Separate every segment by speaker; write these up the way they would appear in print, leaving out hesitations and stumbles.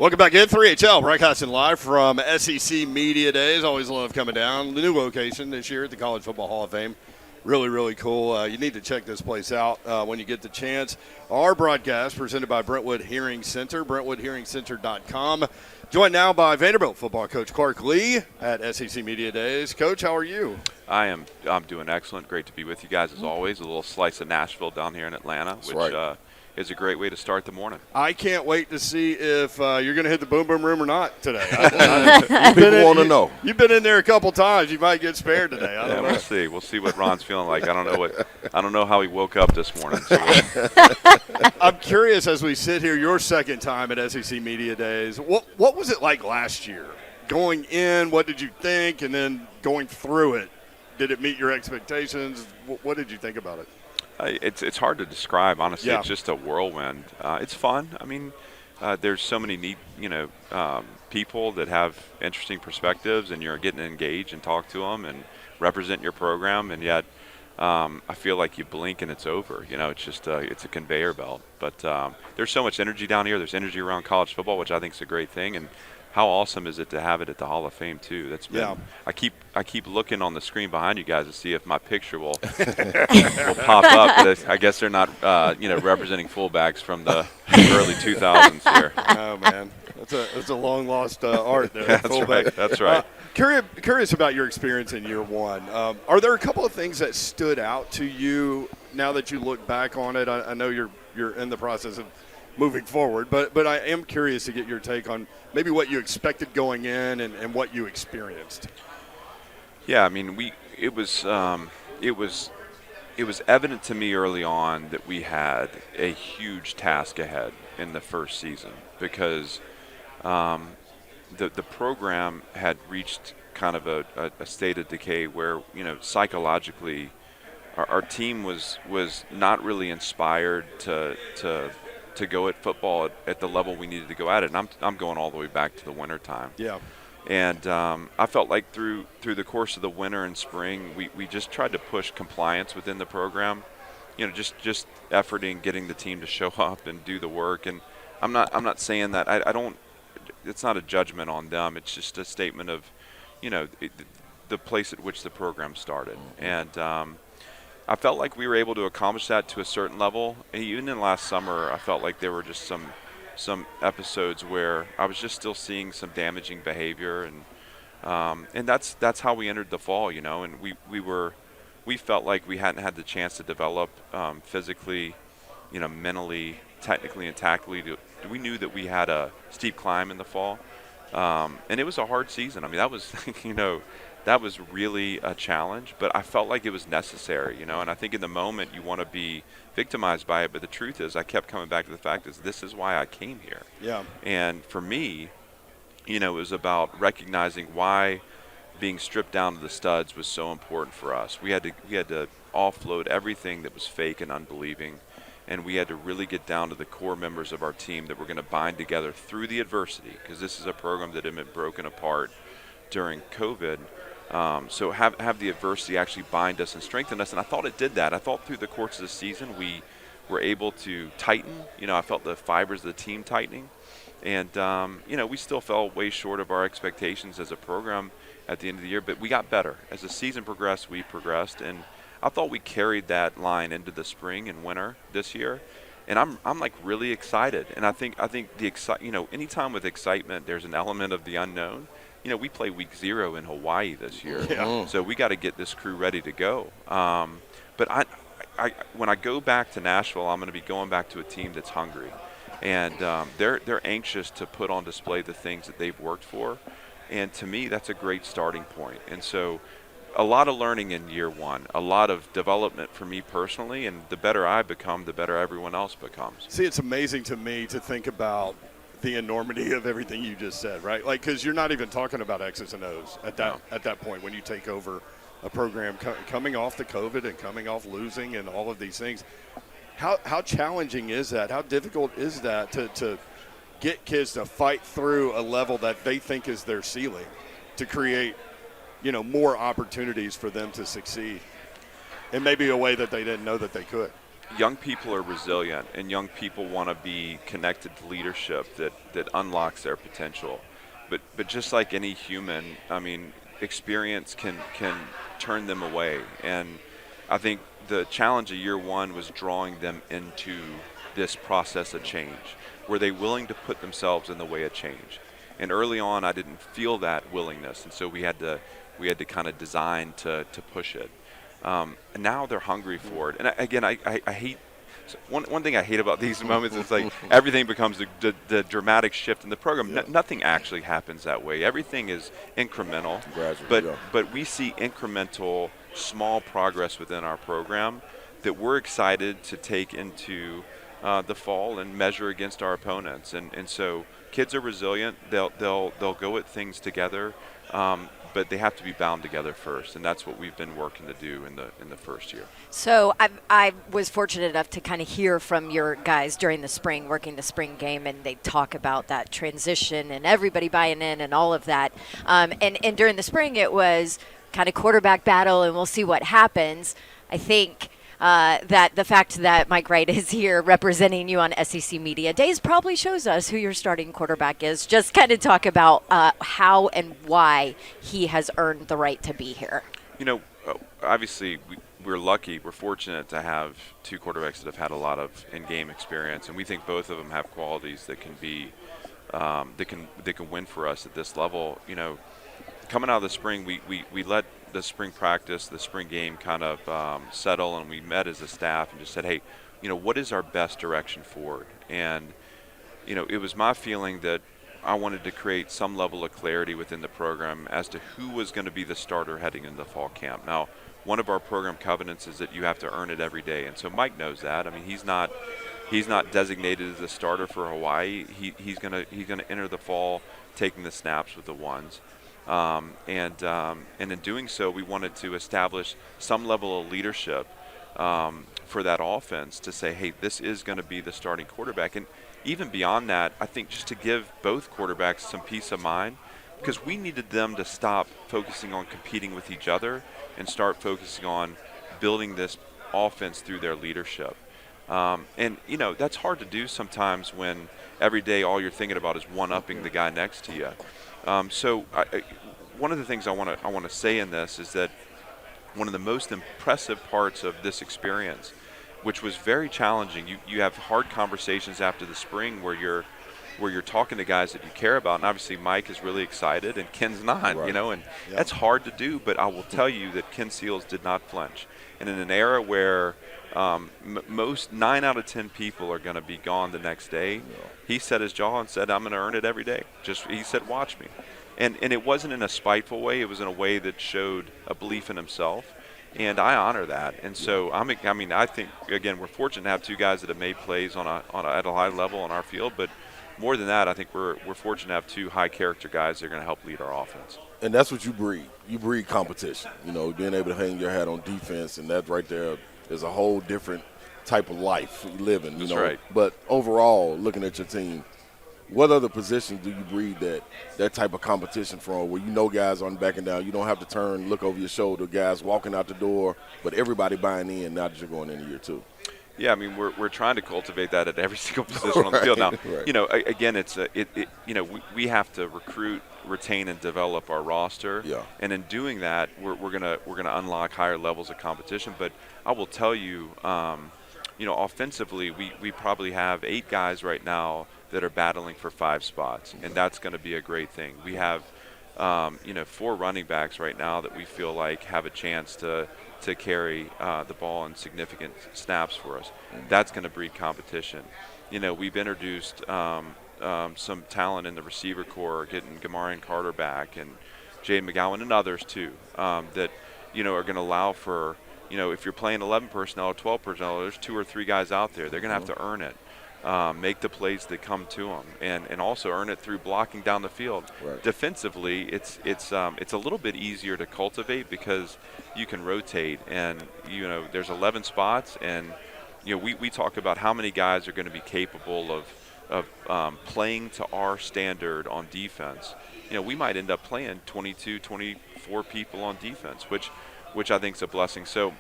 Speaker 1: Welcome back in 3HL, broadcasting live from SEC Media Days. Always love coming down. The new location this year at the College Football Hall of Fame. Really, really cool. You need to check this place out when you get the chance. Our broadcast presented by Brentwood Hearing Center, BrentwoodHearingCenter.com. Joined now by Vanderbilt football coach Clark Lea at SEC Media Days. Coach, how are you?
Speaker 2: I'm doing excellent. Great to be with you guys as always. A little slice of Nashville down here in Atlanta, which is a great way to start the morning.
Speaker 1: I can't wait to see if you're going to hit the Boom Boom Room or not today.
Speaker 3: People want to know.
Speaker 1: You've been in there a couple times. You might get spared today. I don't know.
Speaker 2: We'll see. We'll see what Ron's feeling like. I don't know how he woke up this morning. So
Speaker 1: I'm curious, as we sit here, your second time at SEC Media Days, what was it like last year? Going in, what did you think? And then going through it, did it meet your expectations? What did you think about it?
Speaker 2: It's hard to describe, honestly.
Speaker 1: Yeah.
Speaker 2: It's just a whirlwind. It's fun. I mean, there's so many neat, people that have interesting perspectives, and you're getting to engage and talk to them and represent your program, and yet I feel like you blink and it's over. It's just it's a conveyor belt. But there's so much energy down here. There's energy around college football, which I think is a great thing. And how awesome is it to have it at the Hall of Fame too? That's been.
Speaker 1: Yeah.
Speaker 2: I keep looking on the screen behind you guys to see if my picture will pop up. But I guess they're not representing fullbacks from the early 2000s here.
Speaker 1: Oh man, that's a long lost art there.
Speaker 2: That's right. That's right.
Speaker 1: Curious about your experience in year one. Are there a couple of things that stood out to you now that you look back on it? I know you're in the process of moving forward, but I am curious to get your take on maybe what you expected going in and what you experienced.
Speaker 2: Yeah, I mean, it was evident to me early on that we had a huge task ahead in the first season because the program had reached kind of a state of decay where psychologically our team was not really inspired to go at football at the level we needed to go at it. And I'm going all the way back to the winter time.
Speaker 1: Yeah.
Speaker 2: And I felt like through the course of the winter and spring, we just tried to push compliance within the program. Just efforting getting the team to show up and do the work. And I'm not saying that I don't. It's not a judgment on them. It's just a statement of, the place at which the program started. And I felt like we were able to accomplish that to a certain level. And even in last summer, I felt like there were just some episodes where I was just still seeing some damaging behavior, and that's how we entered the fall, And we felt like we hadn't had the chance to develop physically, mentally, technically, and tactically. We knew that we had a steep climb in the fall, and it was a hard season. I mean, that was that was really a challenge, but I felt like it was necessary, and I think in the moment you want to be victimized by it, but the truth is I kept coming back to the fact is this is why I came here.
Speaker 1: Yeah.
Speaker 2: And for me, it was about recognizing why being stripped down to the studs was so important for us. We had to offload everything that was fake and unbelieving, and we had to really get down to the core members of our team that were going to bind together through the adversity, because this is a program that had been broken apart during COVID. So have the adversity actually bind us and strengthen us, and I thought it did that. I thought through the course of the season we were able to tighten. I felt the fibers of the team tightening, and we still fell way short of our expectations as a program at the end of the year, but we got better. As the season progressed, we progressed, and I thought we carried that line into the spring and winter this year, and I'm like really excited. And I think the anytime with excitement, there's an element of the unknown. We play week 0 in Hawaii this year, so we got to get this crew ready to go. But when I go back to Nashville, I'm going to be going back to a team that's hungry, and they're anxious to put on display the things that they've worked for, and to me, that's a great starting point. And so, a lot of learning in year one, a lot of development for me personally, and the better I become, the better everyone else becomes.
Speaker 1: See, it's amazing to me to think about the enormity of everything you just said, right? Like, because you're not even talking about X's and O's at that point when you take over a program coming off the COVID and coming off losing and all of these things. How challenging is that? How difficult is that to get kids to fight through a level that they think is their ceiling, to create, more opportunities for them to succeed in maybe a way that they didn't know that they could?
Speaker 2: young people are resilient, and young people want to be connected to leadership that unlocks their potential. But just like any human, I mean, experience can turn them away. And I think the challenge of year one was drawing them into this process of change. Were they willing to put themselves in the way of change? And early on, I didn't feel that willingness, and so we had to kind of design to push it. And now they're hungry for it. And again, I hate one thing I hate about these moments is like everything becomes the dramatic shift in the program. Nothing actually happens that way. Everything is incremental,
Speaker 3: Gradually,
Speaker 2: but we see incremental, small progress within our program that we're excited to take into the fall and measure against our opponents. And so kids are resilient. They'll go at things together. But they have to be bound together first, and that's what we've been working to do in the first year.
Speaker 4: So I was fortunate enough to kind of hear from your guys during the spring, working the spring game, and they talk about that transition and everybody buying in and all of that. And during the spring, it was kind of quarterback battle, and we'll see what happens. I think that the fact that Mike Wright is here representing you on SEC Media Days probably shows us who your starting quarterback is. Just kind of talk about how and why he has earned the right to be here.
Speaker 2: You know, obviously we're lucky. We're fortunate to have two quarterbacks that have had a lot of in-game experience, and we think both of them have qualities that can be that can win for us at this level. You know, coming out of the spring, we let the spring practice, the spring game kind of settle, and we met as a staff and just said, hey, you know, what is our best direction forward? And, you know, it was my feeling that I wanted to create some level of clarity within the program as to who was going to be the starter heading into the fall camp. Now, one of our program covenants is that you have to earn it every day, and so Mike knows that. I mean, he's not designated as a starter for Hawaii. He's gonna enter the fall taking the snaps with the ones. And in doing so, we wanted to establish some level of leadership for that offense to say, hey, this is going to be the starting quarterback. And even beyond that, I think just to give both quarterbacks some peace of mind, because we needed them to stop focusing on competing with each other and start focusing on building this offense through their leadership. And, you know, that's hard to do sometimes when every day all you're thinking about is one-upping the guy next to you. So one of the things I want to say in this is that one of the most impressive parts of this experience, which was very challenging, you have hard conversations after the spring where you're talking to guys that you care about, and obviously Mike is really excited and Ken's not,
Speaker 3: right.
Speaker 2: You know, and that's hard to do, but I will tell you that Ken Seals did not flinch. And in an era where most 9 out of 10 people are going to be gone the next day, he set his jaw and said, I'm going to earn it every day. He said, watch me. And it wasn't in a spiteful way. It was in a way that showed a belief in himself. And I honor that. And so, I think, again, we're fortunate to have two guys that have made plays at a high level on our field. But more than that, I think we're fortunate to have two high-character guys that are going to help lead our offense.
Speaker 3: And that's what you breed. You breed competition. You know, being able to hang your hat on defense, and that right there is a whole different type of life you live in. You know,
Speaker 2: right.
Speaker 3: But overall, looking at your team, what other positions do you breed that type of competition from, where you know guys aren't backing down? You don't have to turn, look over your shoulder, guys walking out the door, but everybody buying in now that you're going into year two.
Speaker 2: Yeah, I mean, we're trying to cultivate that at every single position on the field. Now,
Speaker 3: right.
Speaker 2: You know, again, we have to recruit, retain, and develop our roster.
Speaker 3: Yeah.
Speaker 2: And in doing that, we're gonna unlock higher levels of competition. But I will tell you, you know, offensively, we probably have 8 guys right now that are battling for 5 spots, and that's going to be a great thing. We have, 4 running backs right now that we feel like have a chance to carry the ball in significant snaps for us. That's going to breed competition. You know, we've introduced some talent in the receiver corps, getting Gamarian Carter back and Jay McGowan and others too, that, you know, are going to allow for, you know, if you're playing 11 personnel or 12 personnel, there's 2 or 3 guys out there. They're going to have to earn it. Make the plays that come to them, and also earn it through blocking down the field.
Speaker 3: Right.
Speaker 2: Defensively, it's a little bit easier to cultivate because you can rotate, and you know there's 11 spots, and you know we talk about how many guys are going to be capable of playing to our standard on defense. You know, we might end up playing 22, 24 people on defense, which I think is a blessing. So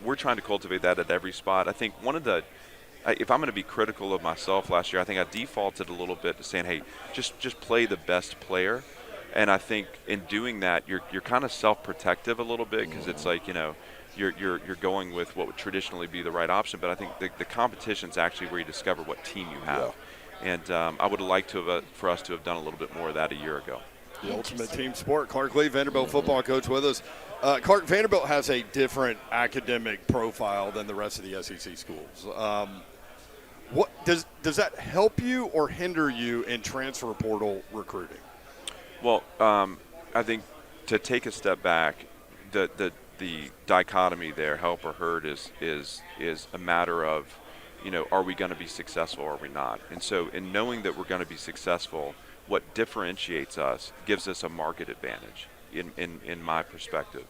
Speaker 2: we're trying to cultivate that at every spot. I think if I'm going to be critical of myself last year, I think I defaulted a little bit to saying, hey, just play the best player. And I think in doing that, you're kind of self-protective a little bit because it's like, you're going with what would traditionally be the right option. But I think the competition's actually where you discover what team you have. Yeah. And I would have liked for us to have done a little bit more of that a year ago.
Speaker 1: The ultimate team sport. Clark Lea, Vanderbilt football coach with us. Clark, Vanderbilt has a different academic profile than the rest of the SEC schools. What does that help you or hinder you in transfer portal recruiting?
Speaker 2: Well, I think to take a step back, the dichotomy there, help or hurt, is a matter of, are we going to be successful or are we not? And so in knowing that we're going to be successful, what differentiates us gives us a market advantage in my perspective.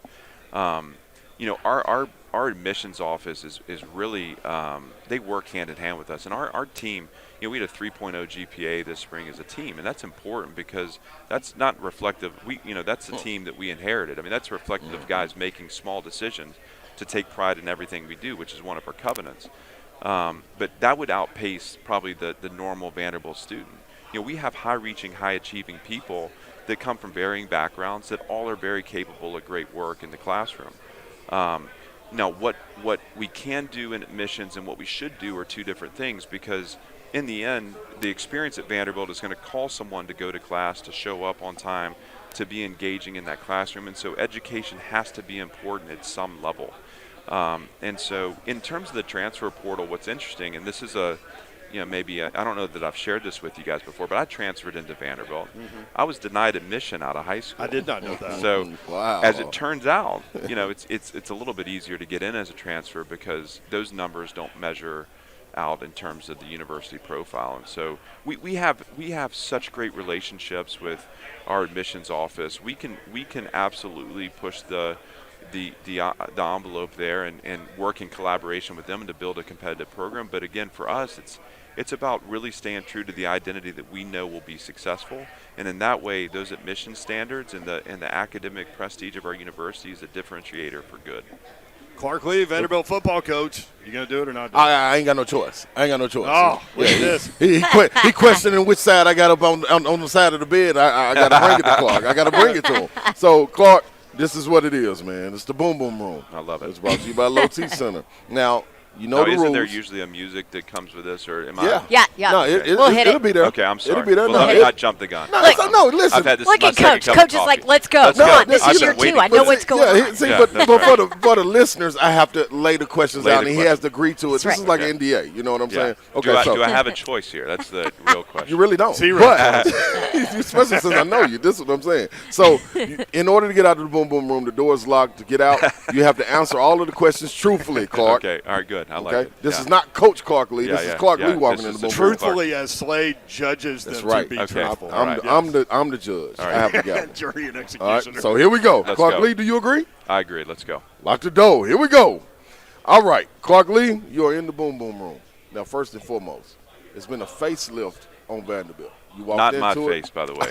Speaker 2: Our admissions office is really, they work hand in hand with us. And our team, we had a 3.0 GPA this spring as a team, and that's important because that's not reflective. That's the team that we inherited. I mean, that's reflective of guys making small decisions to take pride in everything we do, which is one of our covenants. But that would outpace probably the normal Vanderbilt student. We have high-reaching, high-achieving people that come from varying backgrounds that all are very capable of great work in the classroom. Now, what we can do in admissions and what we should do are two different things, because in the end, the experience at Vanderbilt is going to call someone to go to class, to show up on time, to be engaging in that classroom. And so education has to be important at some level. And so in terms of the transfer portal, what's interesting, and this is maybe I don't know that I've shared this with you guys before, but I transferred into Vanderbilt. I was denied admission out of high school.
Speaker 1: I did not know that.
Speaker 2: So
Speaker 3: wow.
Speaker 2: As it turns out, it's a little bit easier to get in as a transfer because those numbers don't measure out in terms of the university profile. And so we have such great relationships with our admissions office. We can absolutely push the envelope there and work in collaboration with them to build a competitive program. But again, for us, it's about really staying true to the identity that we know will be successful. And in that way, those admission standards and the academic prestige of our university is a differentiator for good.
Speaker 1: Clark Lea, Vanderbilt football coach. You going to do it or not do it?
Speaker 3: I ain't got no choice.
Speaker 1: Oh, look at this.
Speaker 3: He questioning which side I got up on the side of the bed. I got to bring it to Clark. I got to bring it to him. So, Clark, this is what it is, man. It's the Boom Boom Room.
Speaker 2: I love it.
Speaker 3: It's brought to you by Low T Center. Now, the rules.
Speaker 2: Isn't there usually a music that comes with this, or am I?
Speaker 4: Yeah.
Speaker 3: No, it'll be there.
Speaker 2: Okay, I'm sorry.
Speaker 3: It'll be there.
Speaker 2: Well, let me not jump the gun.
Speaker 3: No, listen.
Speaker 2: I've had this
Speaker 4: Look
Speaker 2: my
Speaker 4: at
Speaker 2: second
Speaker 4: Coach.
Speaker 2: cup
Speaker 4: Coach
Speaker 2: of
Speaker 4: is like,
Speaker 2: coffee.
Speaker 4: let's go.
Speaker 2: Let's
Speaker 4: Come
Speaker 2: go.
Speaker 4: on, this
Speaker 2: I've
Speaker 4: is
Speaker 2: been
Speaker 4: year 2.
Speaker 2: waiting
Speaker 4: I know
Speaker 2: for
Speaker 4: what's
Speaker 2: this.
Speaker 4: going on.
Speaker 3: See,
Speaker 2: Yeah,
Speaker 3: but
Speaker 2: that's
Speaker 3: for the listeners, I have to lay the questions
Speaker 2: Lay
Speaker 3: out,
Speaker 2: the
Speaker 3: and he has to agree to it.
Speaker 4: That's
Speaker 3: This is
Speaker 4: right.
Speaker 3: like an NDA. You know what I'm saying?
Speaker 2: Do I have a choice here? That's the real question.
Speaker 3: You really don't.
Speaker 1: Zero.
Speaker 3: But, especially since I know you. This is what I'm saying. So, in order to get out of the Boom Boom Room, the door is locked. To get out, you have to answer all of the questions truthfully, Clark.
Speaker 2: Okay, all right, good. I like
Speaker 3: Okay?
Speaker 2: it.
Speaker 3: This
Speaker 2: Yeah.
Speaker 3: is not Coach Clark Lea.
Speaker 2: Yeah,
Speaker 3: This is
Speaker 2: yeah,
Speaker 3: Clark
Speaker 2: yeah.
Speaker 3: Lea walking
Speaker 2: This
Speaker 3: in
Speaker 2: is
Speaker 3: the
Speaker 2: the
Speaker 3: Boom Boom
Speaker 2: truth.
Speaker 3: Room.
Speaker 1: Truthfully, as Slade judges them
Speaker 3: That's right.
Speaker 1: to be
Speaker 2: Okay.
Speaker 1: truthful.
Speaker 2: All right.
Speaker 3: I'm the judge.
Speaker 2: All right.
Speaker 3: I have the gavel.
Speaker 1: Jury and
Speaker 3: All
Speaker 1: executioner.
Speaker 3: right, so here we go.
Speaker 2: Let's
Speaker 3: Clark
Speaker 2: go.
Speaker 3: Lea, do you agree?
Speaker 2: I agree. Let's go.
Speaker 3: Lock the door. Here we go. All right, Clark Lea, you're in the Boom Boom Room. Now, first and foremost, it's been a facelift on Vanderbilt. You walked
Speaker 2: Not
Speaker 3: into
Speaker 2: my
Speaker 3: it.
Speaker 2: face, by the way.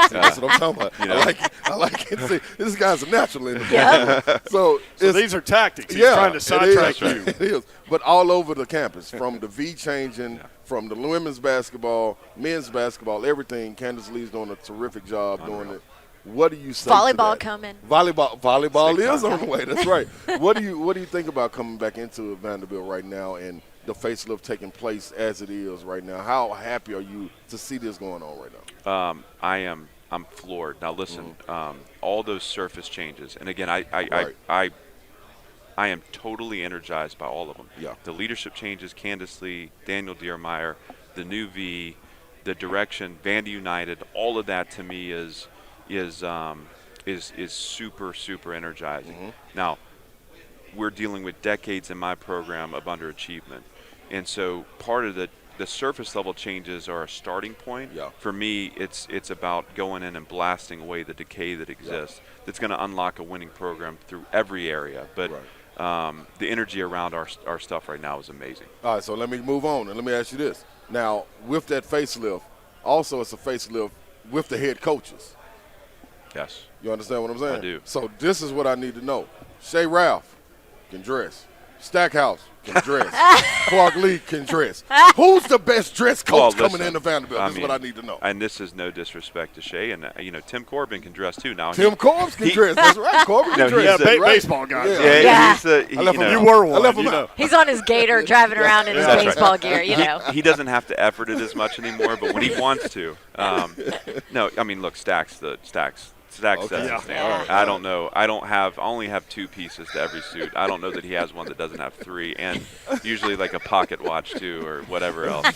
Speaker 3: That's what I'm talking about.
Speaker 2: You know.
Speaker 3: I like it. See, this guy's a natural in the Boom. So
Speaker 1: So
Speaker 3: it's,
Speaker 1: these are tactics. He's
Speaker 3: yeah,
Speaker 1: trying to sidetrack
Speaker 3: it is.
Speaker 1: you.
Speaker 3: It is. But all over the campus, from the V changing, from the women's basketball, men's basketball, everything. Candace Lee's doing a terrific job doing it. What do you say to
Speaker 4: Volleyball
Speaker 3: that?
Speaker 4: coming.
Speaker 3: Volleyball
Speaker 2: Big
Speaker 3: is
Speaker 2: time.
Speaker 3: on the way. That's right. What do you think about coming back into Vanderbilt right now and the facelift taking place as it is right now? How happy are you to see this going on right now?
Speaker 2: I'm floored. Now listen, all those surface changes, and again, I am totally energized by all of them.
Speaker 3: Yeah.
Speaker 2: The leadership changes, Candace Lee, Daniel Diermeyer, the new V, the direction, Vandy United, all of that to me is super energizing. Now, we're dealing with decades in my program of underachievement, and so part of the surface level changes are a starting point.
Speaker 3: Yeah.
Speaker 2: For me, it's about going in and blasting away the decay that exists. That's going to unlock a winning program through every area. But the energy around our stuff right now is amazing.
Speaker 3: All right, so let me move on and let me ask you this. Now, with that facelift, also it's a facelift with the head coaches.
Speaker 2: Yes.
Speaker 3: You understand what I'm saying?
Speaker 2: I do.
Speaker 3: So this is what I need to know. Shay Ralph, can dress. Stackhouse can dress. Clark Lea can dress. Who's the best dress coach coming into Vanderbilt? This is what I need to know.
Speaker 2: And this is no disrespect to Shea, and Tim Corbin can dress too. Now
Speaker 3: Tim Corbin can dress. That's right. Corbin can dress.
Speaker 1: Yeah,
Speaker 3: right.
Speaker 1: baseball guy.
Speaker 2: Yeah, he's the.
Speaker 1: You were one.
Speaker 3: I left him out.
Speaker 4: He's on his gator driving around in his baseball gear,
Speaker 2: He doesn't have to effort it as much anymore, but when he wants to. No, I mean, look, Stacks sets the standard.
Speaker 4: Yeah.
Speaker 2: I don't know. I only have 2 pieces to every suit. I don't know that he has one that doesn't have 3, and usually like a pocket watch too, or whatever else.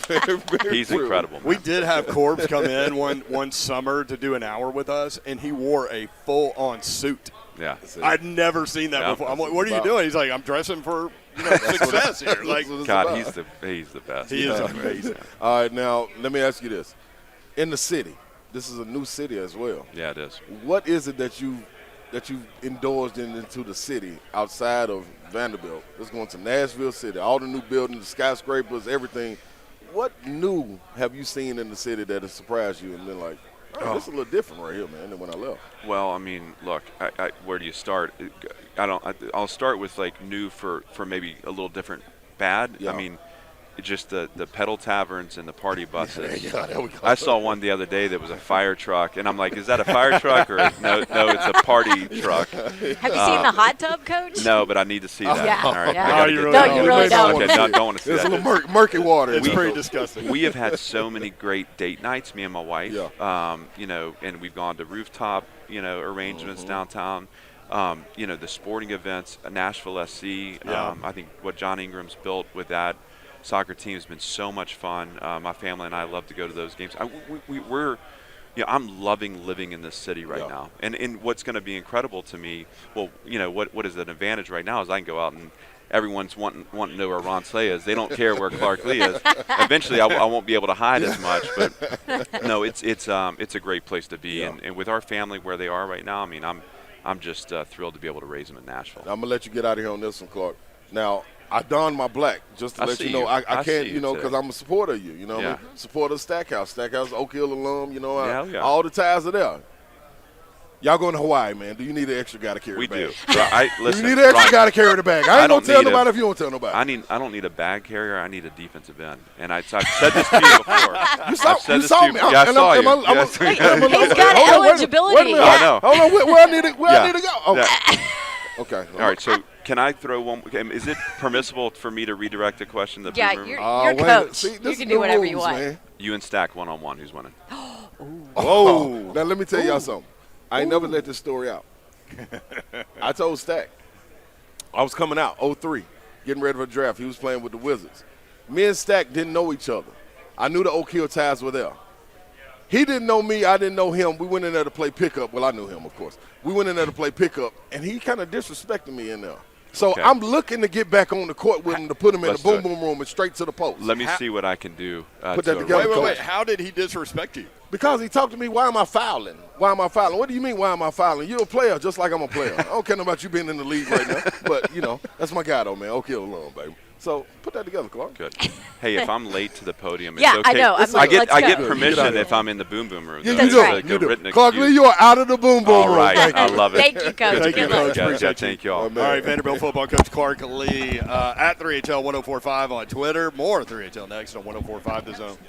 Speaker 2: He's incredible. Man.
Speaker 1: We did have Corbs come in one summer to do an hour with us, and he wore a full-on suit.
Speaker 2: Yeah,
Speaker 1: I'd never seen that before. I'm like, "What are you doing?" He's like, "I'm dressing for success here." Like,
Speaker 2: God, he's the best.
Speaker 1: He is amazing.
Speaker 3: All right, now let me ask you this: in the city, this is a new city as well.
Speaker 2: Yeah, it is.
Speaker 3: What is it that you've indulged into the city outside of Vanderbilt? It's going to Nashville City, all the new buildings, the skyscrapers, everything. What new have you seen in the city that has surprised you and been like, oh, this is a little different right here, man, than when I left?
Speaker 2: Well, I mean, look, where do you start? I'll start with like new for maybe a little different bad.
Speaker 3: Yeah.
Speaker 2: I mean, just the pedal taverns and the party buses.
Speaker 3: Yeah, there we go.
Speaker 2: I saw one the other day that was a fire truck, and I'm like, is that a fire truck or no? It's a party truck.
Speaker 4: Have you seen the hot tub, Coach?
Speaker 2: No, but I need to see that.
Speaker 4: Yeah.
Speaker 2: All right,
Speaker 4: Yeah.
Speaker 2: I gotta
Speaker 1: you
Speaker 2: get
Speaker 1: really
Speaker 2: that.
Speaker 1: don't.
Speaker 4: No, you really don't.
Speaker 2: Okay, don't want to see
Speaker 3: It's
Speaker 2: that.
Speaker 3: a little murky water.
Speaker 1: It's
Speaker 3: you know.
Speaker 1: pretty disgusting.
Speaker 2: We have had so many great date nights, me and my wife.
Speaker 3: Yeah.
Speaker 2: And we've gone to rooftop, arrangements downtown. The sporting events, Nashville SC.
Speaker 1: Yeah.
Speaker 2: I think what John Ingram's built with that soccer team has been so much fun. My family and I love to go to those games. I'm loving living in this city right now. And what's going to be incredible to me, what is an advantage right now is I can go out and everyone's wanting to know where Ron Slay is. They don't care where Clark Lea is. Eventually, I won't be able to hide as much. But no, it's a great place to be.
Speaker 3: Yeah.
Speaker 2: And with our family where they are right now, I mean, I'm just thrilled to be able to raise them in Nashville.
Speaker 3: I'm gonna let you get out of here on this one, Clark. Now, I don my black just to
Speaker 2: I
Speaker 3: let
Speaker 2: see
Speaker 3: you know.
Speaker 2: you.
Speaker 3: I
Speaker 2: I
Speaker 3: can't,
Speaker 2: see you
Speaker 3: because
Speaker 2: too.
Speaker 3: I'm a supporter of you. You know,
Speaker 2: Yeah.
Speaker 3: I'm a supporter of Stackhouse. Stackhouse, Oak Hill alum.
Speaker 2: Yeah.
Speaker 3: All the ties are there. Y'all going to Hawaii, man? Do you need an extra guy to carry
Speaker 2: We
Speaker 3: the bag?
Speaker 2: do. Listen,
Speaker 3: You need an extra
Speaker 2: Ron,
Speaker 3: guy to carry the bag. I ain't
Speaker 2: don't
Speaker 3: gonna tell
Speaker 2: need
Speaker 3: nobody if you don't tell nobody.
Speaker 2: I don't need a bag carrier. I need a defensive end. And I've said this to you before.
Speaker 3: You saw me.
Speaker 2: Yeah, I saw you.
Speaker 4: He's got eligibility.
Speaker 3: Wait a minute.
Speaker 2: I know.
Speaker 3: Hold on. Where I need to go? Oh.
Speaker 2: Yeah.
Speaker 3: Okay.
Speaker 2: All right, so can I throw one? Is it permissible for me to redirect a question? To the
Speaker 4: Yeah,
Speaker 2: room?
Speaker 4: you're
Speaker 3: Wait a minute.
Speaker 4: coach.
Speaker 3: See,
Speaker 4: You
Speaker 3: this
Speaker 4: can
Speaker 3: is
Speaker 4: do
Speaker 3: the
Speaker 4: whatever you
Speaker 3: rules,
Speaker 4: want.
Speaker 3: man.
Speaker 2: You and Stack one-on-one. Who's winning?
Speaker 3: Whoa. Now, let me tell y'all something. I ain't never let this story out. I told Stack, I was coming out, 03, getting ready for the draft. He was playing with the Wizards. Me and Stack didn't know each other. I knew the Oak Hill ties were there. He didn't know me. I didn't know him. We went in there to play pickup. Well, I knew him, of course. We went in there to play pickup, and he kind of disrespected me in there. So
Speaker 2: Okay.
Speaker 3: I'm looking to get back on the court with him to put him in the
Speaker 2: Let's do
Speaker 3: boom
Speaker 2: it.
Speaker 3: boom room and straight to the post.
Speaker 2: Let me see what I can do.
Speaker 3: Put that
Speaker 2: to
Speaker 3: together.
Speaker 2: arrange-
Speaker 1: Wait. How did he disrespect you?
Speaker 3: Because he talked to me, why am I fouling? Why am I fouling? What do you mean, why am I fouling? You're a player just like I'm a player. I don't care about you being in the league right now. But, that's my guy, though, man. Oak Hill alone, baby. So put that together, Clark.
Speaker 2: Good. Hey, if I'm late to the podium, it's
Speaker 4: Yeah,
Speaker 2: okay.
Speaker 4: I know. I'm like, let's
Speaker 2: I get
Speaker 4: go.
Speaker 3: Get out
Speaker 2: permission
Speaker 3: of here.
Speaker 2: if I'm in the boom boom room.
Speaker 3: Yeah,
Speaker 2: though.
Speaker 3: you
Speaker 2: It's
Speaker 3: do.
Speaker 2: like
Speaker 3: You
Speaker 2: a
Speaker 3: do.
Speaker 2: written
Speaker 3: Clark Lea,
Speaker 2: excuse.
Speaker 3: you are out of the boom boom
Speaker 2: All
Speaker 3: room.
Speaker 2: right.
Speaker 3: Thank
Speaker 2: I
Speaker 3: you.
Speaker 2: love it.
Speaker 4: Thank you, Coach.
Speaker 1: Thank you,
Speaker 4: Good luck.
Speaker 1: Coach.
Speaker 2: Yeah,
Speaker 1: Appreciate you.
Speaker 2: thank you all.
Speaker 3: Oh, man.
Speaker 1: All right, Vanderbilt football coach Clark Lea at 3HL 1045 on Twitter. More 3HL next on 1045 The Zone.